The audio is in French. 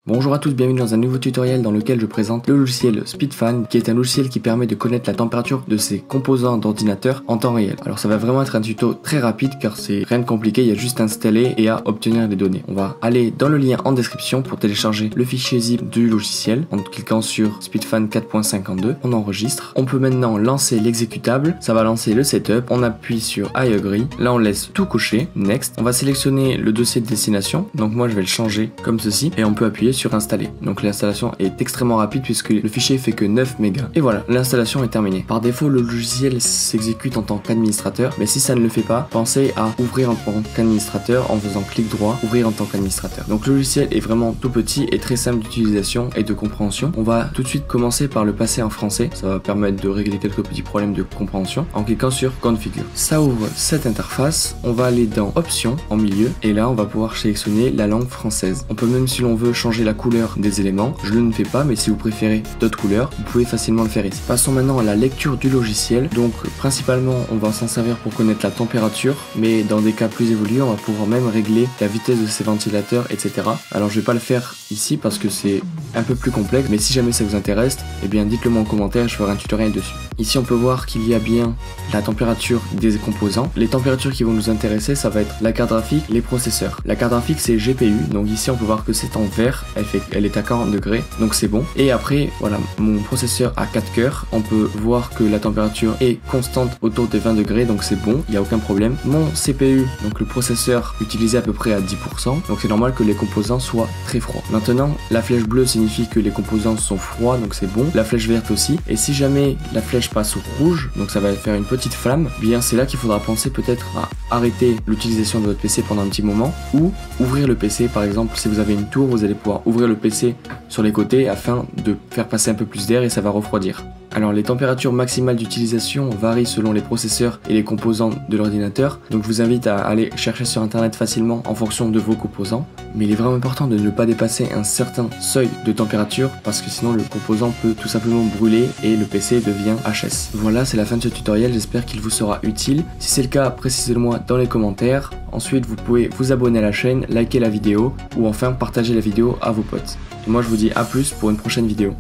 Bonjour à tous, bienvenue dans un nouveau tutoriel dans lequel je présente le logiciel SpeedFan, qui est un logiciel qui permet de connaître la température de ses composants d'ordinateur en temps réel. Alors ça va vraiment être un tuto très rapide car c'est rien de compliqué, il y a juste à installer et à obtenir les données. On va aller dans le lien en description pour télécharger le fichier zip du logiciel. En cliquant sur SpeedFan 4.52, on enregistre. On peut maintenant lancer l'exécutable, ça va lancer le setup, on appuie sur I agree, là on laisse tout cocher, next. On va sélectionner le dossier de destination, donc moi je vais le changer comme ceci et on peut appuyer sur installer. Donc l'installation est extrêmement rapide puisque le fichier fait que 9 mégas. Et voilà, l'installation est terminée. Par défaut, le logiciel s'exécute en tant qu'administrateur, mais si ça ne le fait pas, pensez à ouvrir en tant qu'administrateur en faisant clic droit, ouvrir en tant qu'administrateur. Donc le logiciel est vraiment tout petit et très simple d'utilisation et de compréhension. On va tout de suite commencer par le passer en français. Ça va permettre de régler quelques petits problèmes de compréhension en cliquant sur configure. Ça ouvre cette interface. On va aller dans options en milieu et là on va pouvoir sélectionner la langue française. On peut même, si l'on veut, changer la couleur des éléments. Je ne fais pas, mais si vous préférez d'autres couleurs, vous pouvez facilement le faire ici. Passons maintenant à la lecture du logiciel. Donc principalement on va s'en servir pour connaître la température, mais dans des cas plus évolués on va pouvoir même régler la vitesse de ces ventilateurs, etc. Alors je vais pas le faire ici parce que c'est un peu plus complexe, mais si jamais ça vous intéresse, eh bien dites-le moi en commentaire, je ferai un tutoriel dessus. Ici on peut voir qu'il y a bien la température des composants. Les températures qui vont nous intéresser, ça va être la carte graphique, les processeurs. La carte graphique c'est GPU, donc ici on peut voir que c'est en vert, elle est à 40 degrés, donc c'est bon. Et après, voilà, mon processeur a 4 cœurs, on peut voir que la température est constante autour des 20 degrés, donc c'est bon, il n'y a aucun problème. Mon CPU, donc le processeur utilisé à peu près à 10%, donc c'est normal que les composants soient très froids. Maintenant, la flèche bleue signifie que les composants sont froids, donc c'est bon. La flèche verte aussi. Et si jamais la flèche passe au rouge, donc ça va faire une petite flamme, bien c'est là qu'il faudra penser peut-être à arrêter l'utilisation de votre PC pendant un petit moment, ou ouvrir le PC. Par exemple, si vous avez une tour, vous allez pouvoir ouvrir le PC sur les côtés afin de faire passer un peu plus d'air et ça va refroidir. Alors les températures maximales d'utilisation varient selon les processeurs et les composants de l'ordinateur, donc je vous invite à aller chercher sur internet facilement en fonction de vos composants. Mais il est vraiment important de ne pas dépasser un certain seuil de température parce que sinon le composant peut tout simplement brûler et le PC devient HS. Voilà, c'est la fin de ce tutoriel, j'espère qu'il vous sera utile. Si c'est le cas, précisez-le moi dans les commentaires. Ensuite vous pouvez vous abonner à la chaîne, liker la vidéo ou enfin partager la vidéo à vos potes. Et moi je vous dis à plus pour une prochaine vidéo.